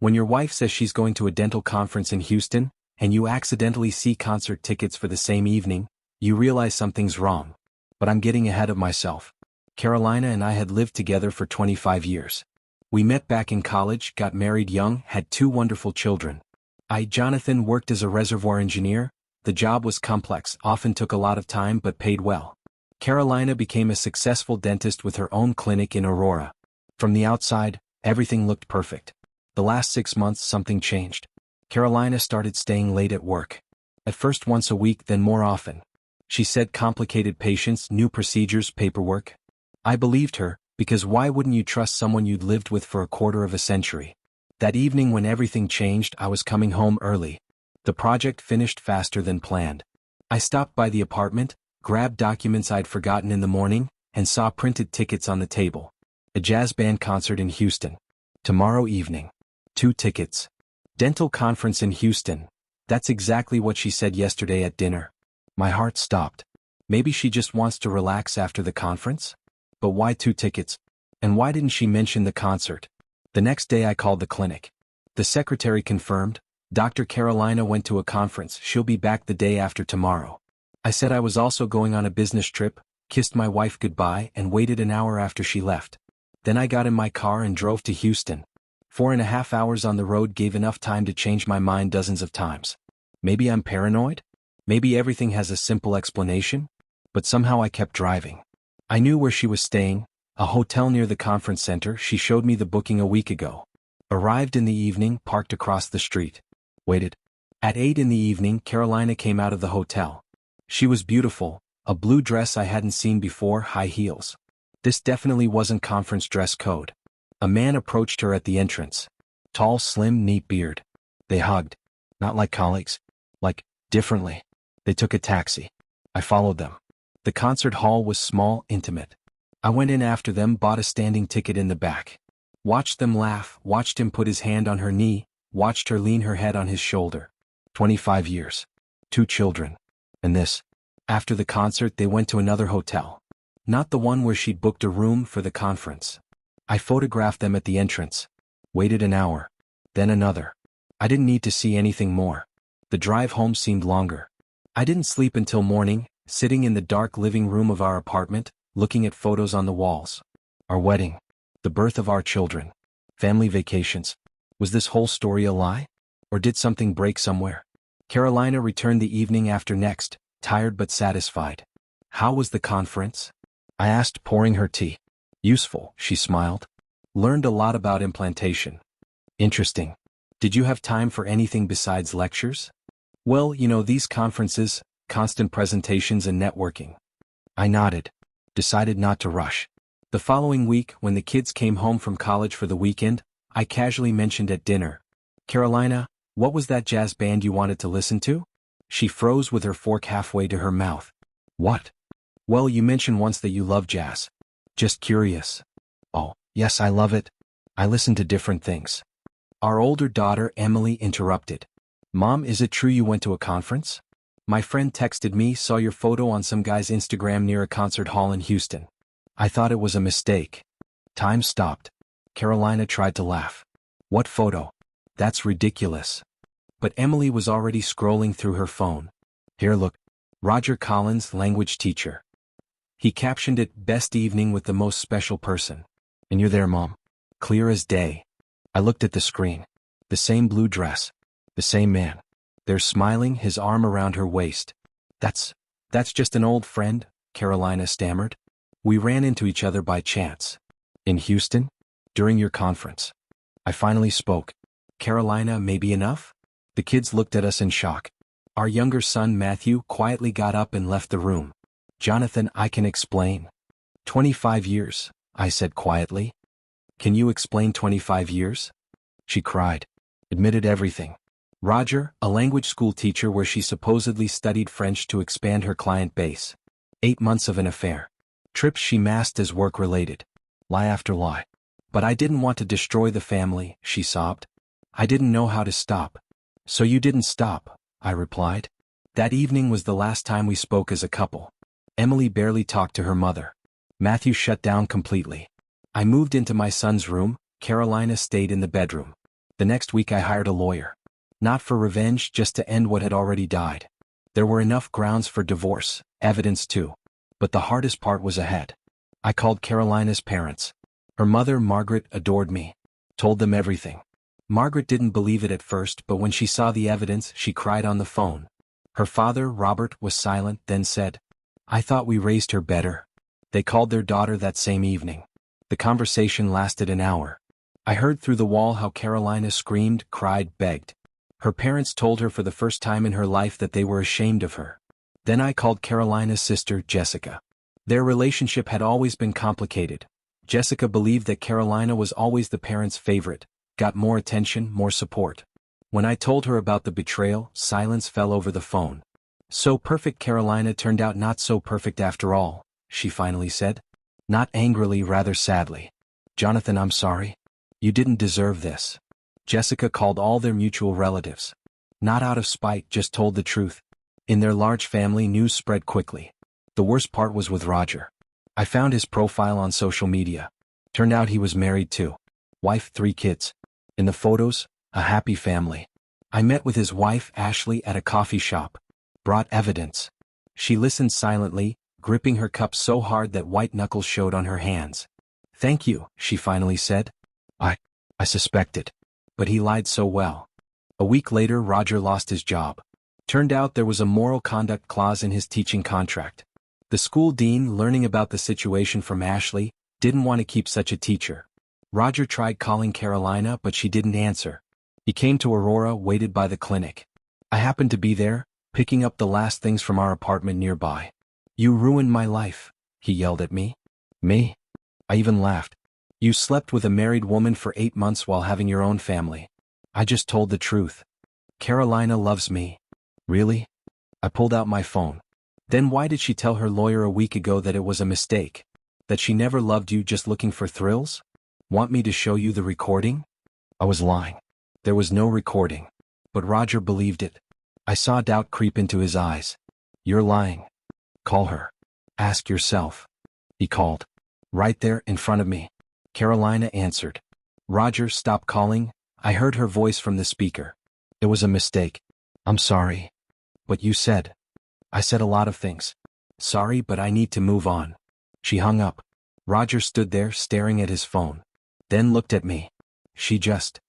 When your wife says she's going to a dental conference in Houston, and you accidentally see concert tickets for the same evening, you realize something's wrong. But I'm getting ahead of myself. Carolina and I had lived together for 25 years. We met back in college, got married young, had 2 wonderful children. Jonathan worked as a reservoir engineer. The job was complex, often took a lot of time but paid well. Carolina became a successful dentist with her own clinic in Aurora. From the outside, everything looked perfect. The last 6 months something changed. Carolina started staying late at work. At first once a week, then more often. She said complicated patients, new procedures, paperwork. I believed her, because why wouldn't you trust someone you'd lived with for a quarter of a century? That evening when everything changed, I was coming home early. The project finished faster than planned. I stopped by the apartment, grabbed documents I'd forgotten in the morning, and saw printed tickets on the table. A jazz band concert in Houston. Tomorrow evening. 2 tickets. Dental conference in Houston. That's exactly what she said yesterday at dinner. My heart stopped. Maybe she just wants to relax after the conference? But why 2 tickets? And why didn't she mention the concert? The next day I called the clinic. The secretary confirmed, Dr. Carolina went to a conference, she'll be back the day after tomorrow. I said I was also going on a business trip, kissed my wife goodbye and waited an hour after she left. Then I got in my car and drove to Houston. 4.5 hours on the road gave enough time to change my mind dozens of times. Maybe I'm paranoid? Maybe everything has a simple explanation? But somehow I kept driving. I knew where she was staying, a hotel near the conference center. She showed me the booking a week ago. Arrived in the evening, parked across the street. Waited. At 8 in the evening, Carolina came out of the hotel. She was beautiful, a blue dress I hadn't seen before, high heels. This definitely wasn't conference dress code. A man approached her at the entrance. Tall, slim, neat beard. They hugged. Not like colleagues. Like, differently. They took a taxi. I followed them. The concert hall was small, intimate. I went in after them, bought a standing ticket in the back. Watched them laugh, watched him put his hand on her knee, watched her lean her head on his shoulder. 25 years. 2 children. And this. After the concert they went to another hotel. Not the one where she'd booked a room for the conference. I photographed them at the entrance. Waited an hour. Then another. I didn't need to see anything more. The drive home seemed longer. I didn't sleep until morning, sitting in the dark living room of our apartment, looking at photos on the walls. Our wedding. The birth of our children. Family vacations. Was this whole story a lie? Or did something break somewhere? Carolina returned the evening after next, tired but satisfied. How was the conference? I asked, pouring her tea. Useful, she smiled. Learned a lot about implantation. Interesting. Did you have time for anything besides lectures? Well, these conferences, constant presentations and networking. I nodded. Decided not to rush. The following week, when the kids came home from college for the weekend, I casually mentioned at dinner, Carolina, what was that jazz band you wanted to listen to? She froze with her fork halfway to her mouth. What? Well, you mentioned once that you love jazz. Just curious. Oh, yes, I love it. I listen to different things. Our older daughter, Emily, interrupted. Mom, is it true you went to a conference? My friend texted me, saw your photo on some guy's Instagram near a concert hall in Houston. I thought it was a mistake. Time stopped. Carolina tried to laugh. What photo? That's ridiculous. But Emily was already scrolling through her phone. Here, look. Roger Collins, language teacher. He captioned it, best evening with the most special person. And you're there, Mom. Clear as day. I looked at the screen. The same blue dress. The same man. There smiling, his arm around her waist. That's just an old friend, Carolina stammered. We ran into each other by chance. In Houston? During your conference. I finally spoke. Carolina, maybe enough? The kids looked at us in shock. Our younger son, Matthew, quietly got up and left the room. Jonathan, I can explain. 25 years, I said quietly. Can you explain 25 years? She cried. Admitted everything. Roger, a language school teacher where she supposedly studied French to expand her client base. 8 months of an affair. Trips she masked as work-related. Lie after lie. But I didn't want to destroy the family, she sobbed. I didn't know how to stop. So you didn't stop, I replied. That evening was the last time we spoke as a couple. Emily barely talked to her mother. Matthew shut down completely. I moved into my son's room, Carolina stayed in the bedroom. The next week I hired a lawyer. Not for revenge, just to end what had already died. There were enough grounds for divorce, evidence too. But the hardest part was ahead. I called Carolina's parents. Her mother, Margaret, adored me. Told them everything. Margaret didn't believe it at first, but when she saw the evidence, she cried on the phone. Her father, Robert, was silent, then said, "I thought we raised her better." They called their daughter that same evening. The conversation lasted an hour. I heard through the wall how Carolina screamed, cried, begged. Her parents told her for the first time in her life that they were ashamed of her. Then I called Carolina's sister, Jessica. Their relationship had always been complicated. Jessica believed that Carolina was always the parents' favorite, got more attention, more support. When I told her about the betrayal, silence fell over the phone. "So perfect Carolina turned out not so perfect after all," she finally said. Not angrily, rather sadly. "Jonathan, I'm sorry. You didn't deserve this." Jessica called all their mutual relatives. Not out of spite, just told the truth. In their large family, news spread quickly. The worst part was with Roger. I found his profile on social media. Turned out he was married too. Wife, 3 kids. In the photos, a happy family. I met with his wife, Ashley, at a coffee shop. Brought evidence. She listened silently, gripping her cup so hard that white knuckles showed on her hands. "Thank you," she finally said. I suspected. But he lied so well. A week later, Roger lost his job. Turned out there was a moral conduct clause in his teaching contract. The school dean, learning about the situation from Ashley, didn't want to keep such a teacher. Roger tried calling Carolina, but she didn't answer. He came to Aurora, waited by the clinic. I happened to be there, picking up the last things from our apartment nearby. "You ruined my life," he yelled at me. "Me?" I even laughed. "You slept with a married woman for 8 months while having your own family." I just told the truth. "Carolina loves me." "Really?" I pulled out my phone. "Then why did she tell her lawyer a week ago that it was a mistake? That she never loved you, just looking for thrills? Want me to show you the recording?" I was lying. There was no recording. But Roger believed it. I saw doubt creep into his eyes. "You're lying. Call her. Ask yourself." He called. Right there, in front of me. Carolina answered. "Roger, stop calling." I heard her voice from the speaker. "It was a mistake. I'm sorry." "But you said." "I said a lot of things. Sorry, but I need to move on." She hung up. Roger stood there, staring at his phone. Then looked at me. "She just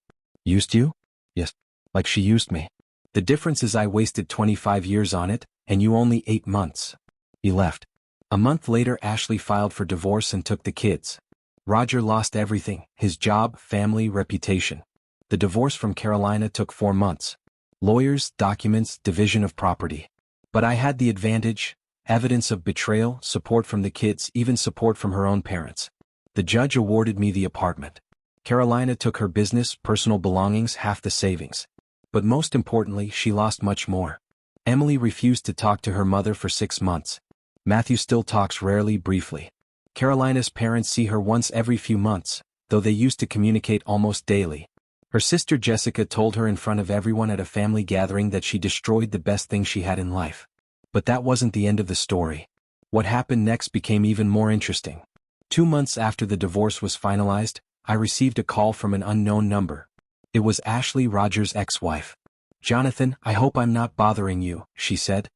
used you?" "Yes, like she used me. The difference is I wasted 25 years on it, and you only 8 months." He left. A month later, Ashley filed for divorce and took the kids. Roger lost everything: his job, family, reputation. The divorce from Carolina took 4 months. Lawyers, documents, division of property. But I had the advantage: evidence of betrayal, support from the kids, even support from her own parents. The judge awarded me the apartment. Carolina took her business, personal belongings, half the savings. But most importantly, she lost much more. Emily refused to talk to her mother for 6 months. Matthew still talks rarely, briefly. Carolina's parents see her once every few months, though they used to communicate almost daily. Her sister Jessica told her in front of everyone at a family gathering that she destroyed the best thing she had in life. But that wasn't the end of the story. What happened next became even more interesting. 2 months after the divorce was finalized, I received a call from an unknown number. It was Ashley, Roger's ex-wife. "Jonathan, I hope I'm not bothering you," she said.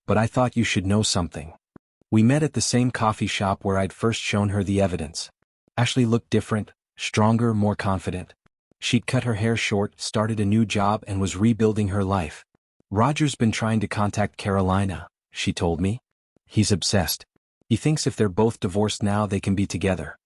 "But I thought you should know something." We met at the same coffee shop where I'd first shown her the evidence. Ashley looked different, stronger, more confident. She'd cut her hair short, started a new job, and was rebuilding her life. "Roger's been trying to contact Carolina," she told me. "He's obsessed. He thinks if they're both divorced now they can be together.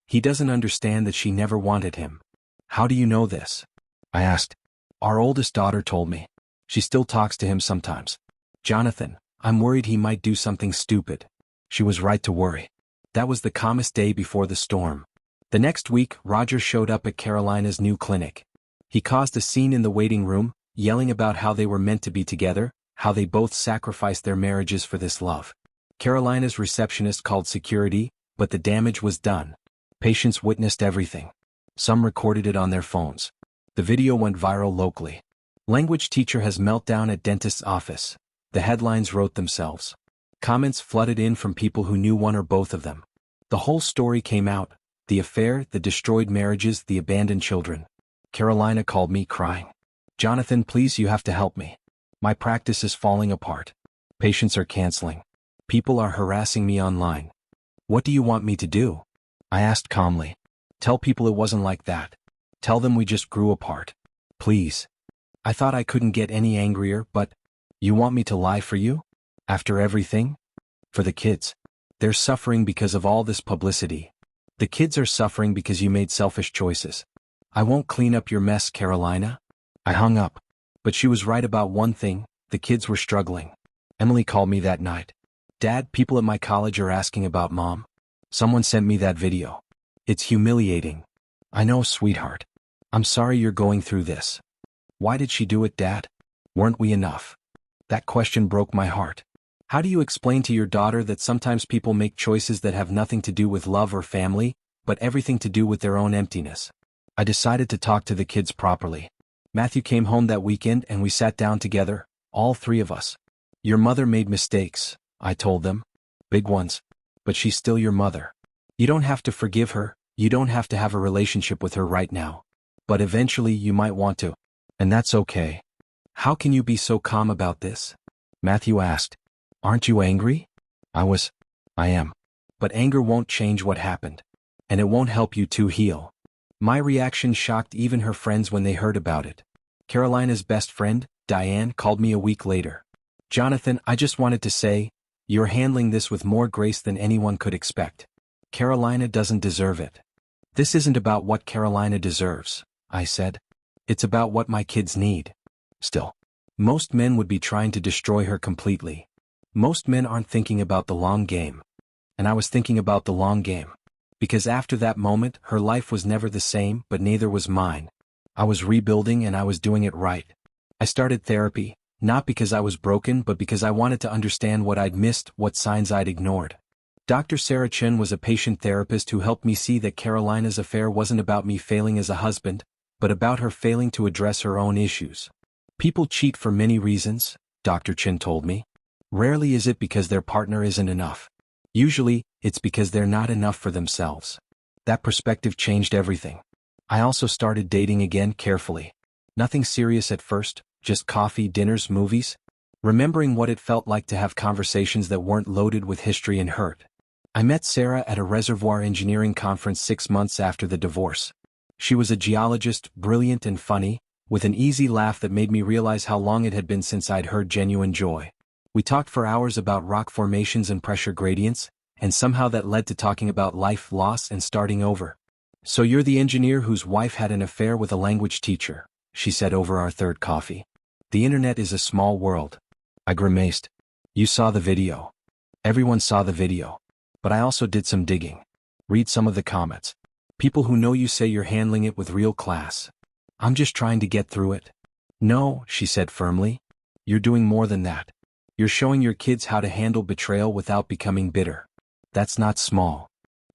He doesn't understand that she never wanted him." "How do you know this?" I asked. "Our oldest daughter told me. She still talks to him sometimes." "Jonathan, I'm worried he might do something stupid." She was right to worry. That was the calmest day before the storm. The next week, Roger showed up at Carolina's new clinic. He caused a scene in the waiting room, yelling about how they were meant to be together, how they both sacrificed their marriages for this love. Carolina's receptionist called security, but the damage was done. Patients witnessed everything. Some recorded it on their phones. The video went viral locally. "Language teacher has meltdown at dentist's office." The headlines wrote themselves. Comments flooded in from people who knew one or both of them. The whole story came out: the affair, the destroyed marriages, the abandoned children. Carolina called me crying. Jonathan, please, you have to help me. My practice is falling apart. Patients are canceling. People are harassing me online. What do you want me to do? I asked calmly. Tell people it wasn't like that. Tell them we just grew apart. Please. I thought I couldn't get any angrier, but you want me to lie for you? After everything? For the kids. They're suffering because of all this publicity. The kids are suffering because you made selfish choices. I won't clean up your mess, Carolina. I hung up. But she was right about one thing, the kids were struggling. Emily called me that night. Dad, people at my college are asking about Mom. Someone sent me that video. It's humiliating. I know, sweetheart. I'm sorry you're going through this. Why did she do it, Dad? Weren't we enough? That question broke my heart. How do you explain to your daughter that sometimes people make choices that have nothing to do with love or family, but everything to do with their own emptiness? I decided to talk to the kids properly. Matthew came home that weekend and we sat down together, all three of us. Your mother made mistakes, I told them. Big ones. But she's still your mother. You don't have to forgive her, you don't have to have a relationship with her right now. But eventually you might want to. And that's okay. How can you be so calm about this? Matthew asked. Aren't you angry? I am. But anger won't change what happened. And it won't help you to heal. My reaction shocked even her friends when they heard about it. Carolina's best friend, Diane, called me a week later. Jonathan, I just wanted to say, you're handling this with more grace than anyone could expect. Carolina doesn't deserve it. This isn't about what Carolina deserves, I said. It's about what my kids need. Still, most men would be trying to destroy her completely. Most men aren't thinking about the long game. And I was thinking about the long game. Because after that moment, her life was never the same, but neither was mine. I was rebuilding and I was doing it right. I started therapy, not because I was broken but because I wanted to understand what I'd missed, what signs I'd ignored. Dr. Sarah Chen was a patient therapist who helped me see that Carolina's affair wasn't about me failing as a husband, but about her failing to address her own issues. People cheat for many reasons, Dr. Chen told me. Rarely is it because their partner isn't enough. Usually, it's because they're not enough for themselves. That perspective changed everything. I also started dating again carefully. Nothing serious at first, just coffee, dinners, movies. Remembering what it felt like to have conversations that weren't loaded with history and hurt. I met Sarah at a reservoir engineering conference 6 months after the divorce. She was a geologist, brilliant and funny, with an easy laugh that made me realize how long it had been since I'd heard genuine joy. We talked for hours about rock formations and pressure gradients, and somehow that led to talking about life, loss, and starting over. So you're the engineer whose wife had an affair with a language teacher, she said over our third coffee. The internet is a small world. I grimaced. You saw the video. Everyone saw the video. But I also did some digging. Read some of the comments. People who know you say you're handling it with real class. I'm just trying to get through it. No, she said firmly. You're doing more than that. You're showing your kids how to handle betrayal without becoming bitter. That's not small.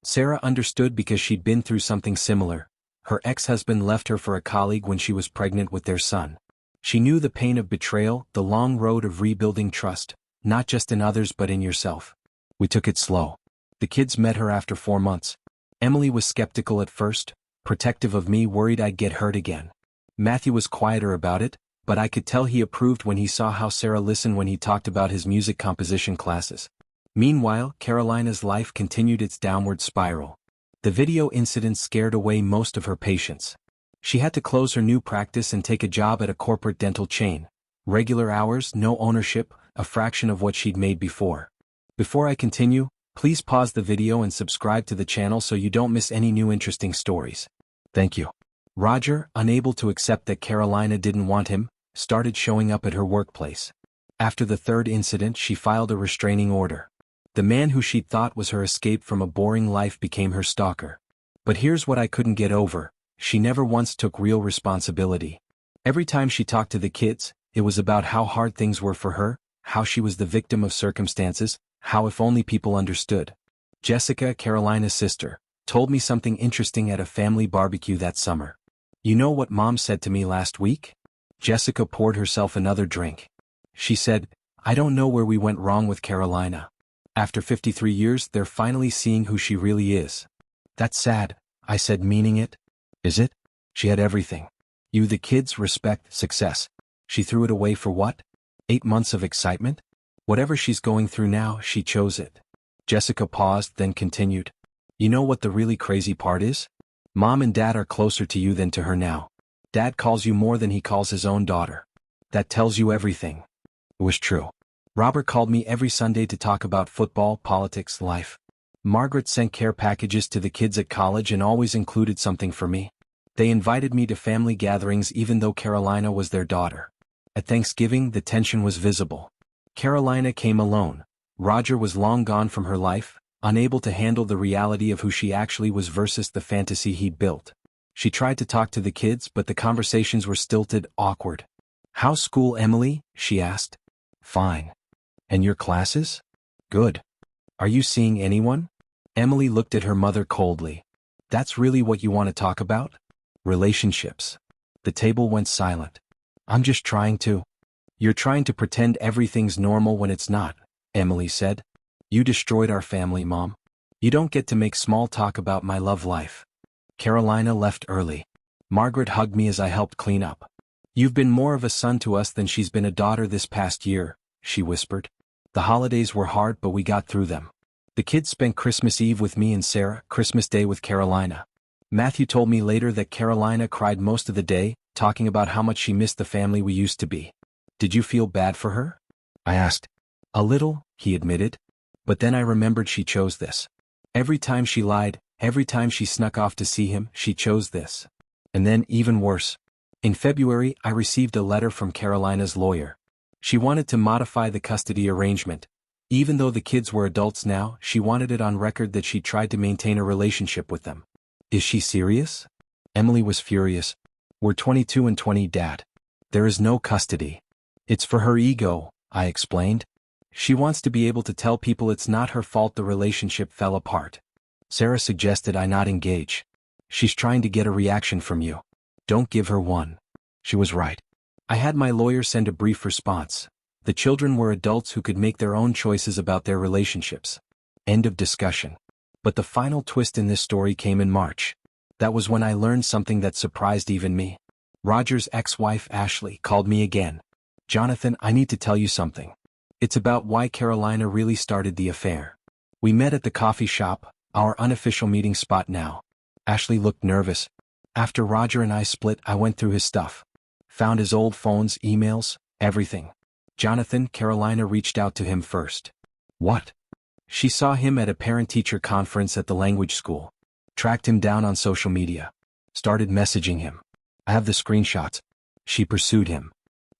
Sarah understood because she'd been through something similar. Her ex-husband left her for a colleague when she was pregnant with their son. She knew the pain of betrayal, the long road of rebuilding trust, not just in others but in yourself. We took it slow. The kids met her after 4 months. Emily was skeptical at first, protective of me, worried I'd get hurt again. Matthew was quieter about it, but I could tell he approved when he saw how Sarah listened when he talked about his music composition classes. Meanwhile, Carolina's life continued its downward spiral. The video incident scared away most of her patients. She had to close her new practice and take a job at a corporate dental chain. Regular hours, no ownership, a fraction of what she'd made before. Before I continue, please pause the video and subscribe to the channel so you don't miss any new interesting stories. Thank you. Roger, unable to accept that Carolina didn't want him, started showing up at her workplace. After the third incident, she filed a restraining order. The man who she'd thought was her escape from a boring life became her stalker. But here's what I couldn't get over. She never once took real responsibility. Every time she talked to the kids, it was about how hard things were for her, how she was the victim of circumstances, how if only people understood. Jessica, Carolina's sister, told me something interesting at a family barbecue that summer. You know what Mom said to me last week? Jessica poured herself another drink. She said, I don't know where we went wrong with Carolina. After 53 years, they're finally seeing who she really is. That's sad, I said, meaning it. Is it? She had everything. You the kids respect success. She threw it away for what? 8 months of excitement? Whatever she's going through now, she chose it. Jessica paused, then continued. You know what the really crazy part is? Mom and Dad are closer to you than to her now. Dad calls you more than he calls his own daughter. That tells you everything. It was true. Robert called me every Sunday to talk about football, politics, life. Margaret sent care packages to the kids at college and always included something for me. They invited me to family gatherings even though Carolina was their daughter. At Thanksgiving, the tension was visible. Carolina came alone. Roger was long gone from her life, unable to handle the reality of who she actually was versus the fantasy he'd built. She tried to talk to the kids, but the conversations were stilted, awkward. How's school, Emily? She asked. Fine. And your classes? Good. Are you seeing anyone? Emily looked at her mother coldly. That's really what you want to talk about? Relationships. The table went silent. I'm just trying to. You're trying to pretend everything's normal when it's not, Emily said. You destroyed our family, Mom. You don't get to make small talk about my love life. Carolina left early. Margaret hugged me as I helped clean up. You've been more of a son to us than she's been a daughter this past year, she whispered. The holidays were hard, but we got through them. The kids spent Christmas Eve with me and Sarah, Christmas Day with Carolina. Matthew told me later that Carolina cried most of the day, talking about how much she missed the family we used to be. Did you feel bad for her? I asked. A little, he admitted. But then I remembered she chose this. Every time she lied, every time she snuck off to see him, she chose this. And then, even worse. In February, I received a letter from Carolina's lawyer. She wanted to modify the custody arrangement. Even though the kids were adults now, she wanted it on record that she tried to maintain a relationship with them. Is she serious? Emily was furious. We're 22 and 20, Dad. There is no custody. It's for her ego, I explained. She wants to be able to tell people it's not her fault the relationship fell apart. Sarah suggested I not engage. She's trying to get a reaction from you. Don't give her one. She was right. I had my lawyer send a brief response. The children were adults who could make their own choices about their relationships. End of discussion. But the final twist in this story came in March. That was when I learned something that surprised even me. Roger's ex-wife Ashley called me again. Jonathan, I need to tell you something. It's about why Carolina really started the affair. We met at the coffee shop, our unofficial meeting spot now. Ashley looked nervous. After Roger and I split, I went through his stuff. Found his old phones, emails, everything. Jonathan, Carolina reached out to him first. What? She saw him at a parent-teacher conference at the language school. Tracked him down on social media. Started messaging him. I have the screenshots. She pursued him.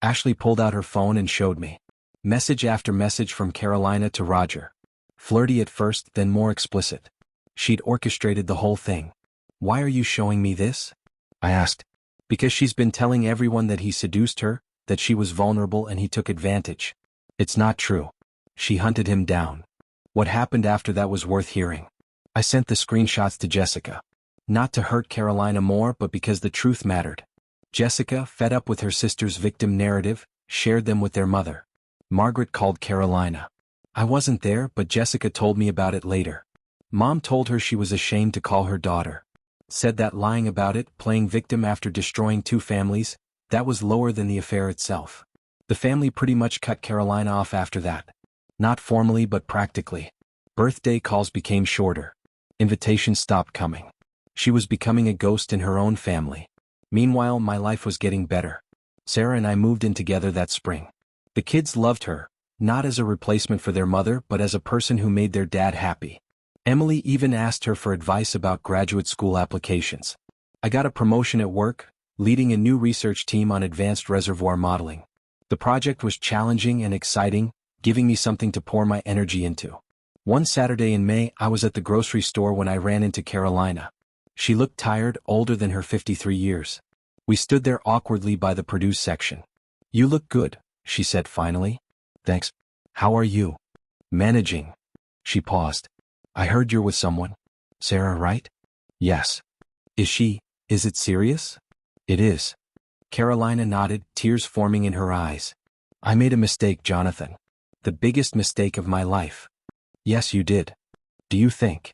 Ashley pulled out her phone and showed me. Message after message from Carolina to Roger. Flirty at first, then more explicit. She'd orchestrated the whole thing. Why are you showing me this? I asked. Because she's been telling everyone that he seduced her, that she was vulnerable and he took advantage. It's not true. She hunted him down. What happened after that was worth hearing. I sent the screenshots to Jessica. Not to hurt Carolina more, but because the truth mattered. Jessica, fed up with her sister's victim narrative, shared them with their mother. Margaret called Carolina. I wasn't there, but Jessica told me about it later. Mom told her she was ashamed to call her daughter. Said that lying about it, playing victim after destroying 2 families, that was lower than the affair itself. The family pretty much cut Carolina off after that. Not formally but practically. Birthday calls became shorter. Invitations stopped coming. She was becoming a ghost in her own family. Meanwhile, my life was getting better. Sarah and I moved in together that spring. The kids loved her, not as a replacement for their mother but as a person who made their dad happy. Emily even asked her for advice about graduate school applications. I got a promotion at work, leading a new research team on advanced reservoir modeling. The project was challenging and exciting, giving me something to pour my energy into. One Saturday in May, I was at the grocery store when I ran into Carolina. She looked tired, older than her 53 years. We stood there awkwardly by the produce section. You look good, she said finally. Thanks. How are you? Managing. She paused. I heard you're with someone. Sarah, right? Yes. Is it serious? It is. Carolina nodded, tears forming in her eyes. I made a mistake, Jonathan. The biggest mistake of my life. Yes, you did. Do you think?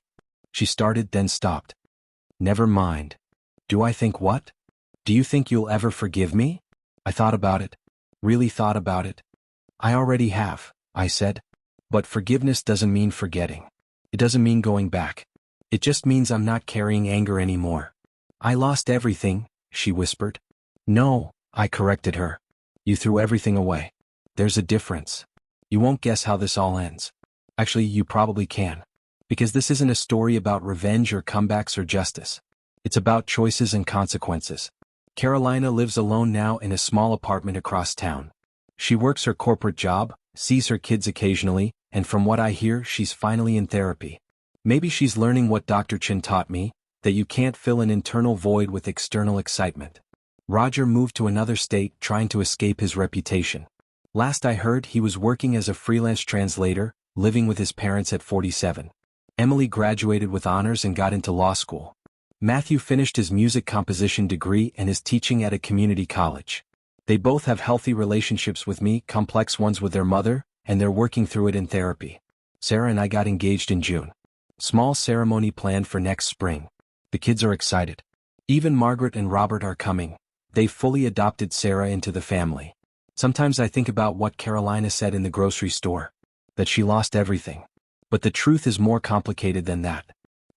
She started, then stopped. Never mind. Do I think what? Do you think you'll ever forgive me? I thought about it. Really thought about it. I already have, I said. But forgiveness doesn't mean forgetting. It doesn't mean going back. It just means I'm not carrying anger anymore. I lost everything, she whispered. No, I corrected her. You threw everything away. There's a difference. You won't guess how this all ends. Actually, you probably can. Because this isn't a story about revenge or comebacks or justice. It's about choices and consequences. Carolina lives alone now in a small apartment across town. She works her corporate job, sees her kids occasionally, and from what I hear, she's finally in therapy. Maybe she's learning what Dr. Chin taught me, that you can't fill an internal void with external excitement. Roger moved to another state trying to escape his reputation. Last I heard, he was working as a freelance translator, living with his parents at 47. Emily graduated with honors and got into law school. Matthew finished his music composition degree and is teaching at a community college. They both have healthy relationships with me, complex ones with their mother, and they're working through it in therapy. Sarah and I got engaged in June. Small ceremony planned for next spring. The kids are excited. Even Margaret and Robert are coming. They fully adopted Sarah into the family. Sometimes I think about what Carolina said in the grocery store. That she lost everything. But the truth is more complicated than that.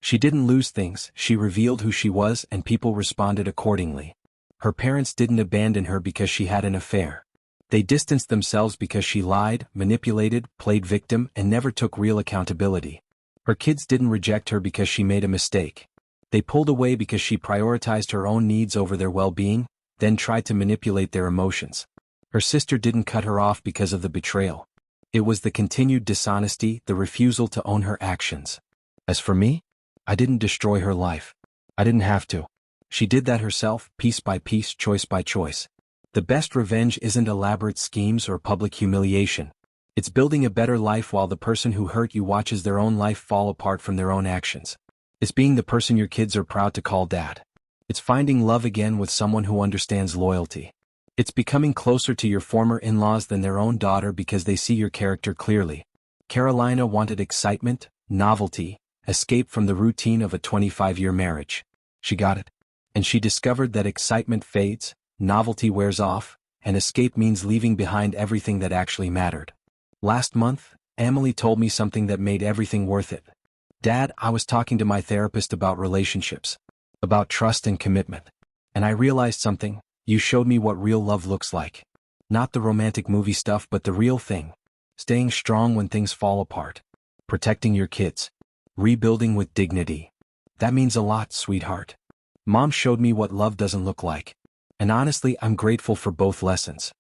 She didn't lose things, she revealed who she was and people responded accordingly. Her parents didn't abandon her because she had an affair. They distanced themselves because she lied, manipulated, played victim, and never took real accountability. Her kids didn't reject her because she made a mistake. They pulled away because she prioritized her own needs over their well-being, then tried to manipulate their emotions. Her sister didn't cut her off because of the betrayal. It was the continued dishonesty, the refusal to own her actions. As for me, I didn't destroy her life. I didn't have to. She did that herself, piece by piece, choice by choice. The best revenge isn't elaborate schemes or public humiliation. It's building a better life while the person who hurt you watches their own life fall apart from their own actions. It's being the person your kids are proud to call dad. It's finding love again with someone who understands loyalty. It's becoming closer to your former in-laws than their own daughter because they see your character clearly. Carolina wanted excitement, novelty, escape from the routine of a 25-year marriage. She got it. And she discovered that excitement fades, novelty wears off, and escape means leaving behind everything that actually mattered. Last month, Emily told me something that made everything worth it. Dad, I was talking to my therapist about relationships, about trust and commitment. And I realized something. You showed me what real love looks like. Not the romantic movie stuff but the real thing. Staying strong when things fall apart. Protecting your kids. Rebuilding with dignity. That means a lot, sweetheart. Mom showed me what love doesn't look like. And honestly, I'm grateful for both lessons.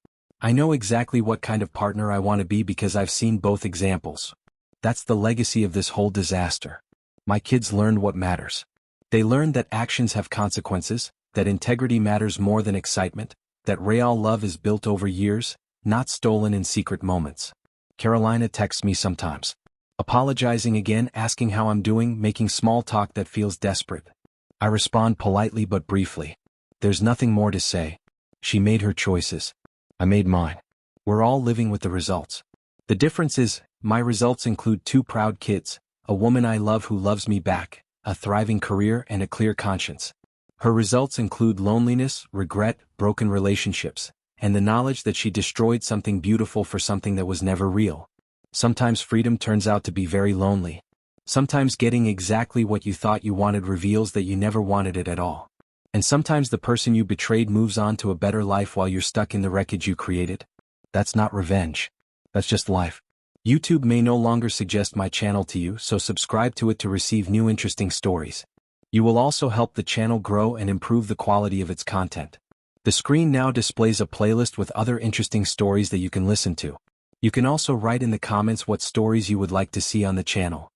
I know exactly what kind of partner I want to be because I've seen both examples. That's the legacy of this whole disaster. My kids learned what matters. They learned that actions have consequences, that integrity matters more than excitement, that real love is built over years, not stolen in secret moments. Carolina texts me sometimes. Apologizing again, asking how I'm doing, making small talk that feels desperate. I respond politely but briefly. There's nothing more to say. She made her choices. I made mine. We're all living with the results. The difference is, my results include 2 proud kids, a woman I love who loves me back, a thriving career and a clear conscience. Her results include loneliness, regret, broken relationships, and the knowledge that she destroyed something beautiful for something that was never real. Sometimes freedom turns out to be very lonely. Sometimes getting exactly what you thought you wanted reveals that you never wanted it at all. And sometimes the person you betrayed moves on to a better life while you're stuck in the wreckage you created. That's not revenge. That's just life. YouTube may no longer suggest my channel to you, so subscribe to it to receive new interesting stories. You will also help the channel grow and improve the quality of its content. The screen now displays a playlist with other interesting stories that you can listen to. You can also write in the comments what stories you would like to see on the channel.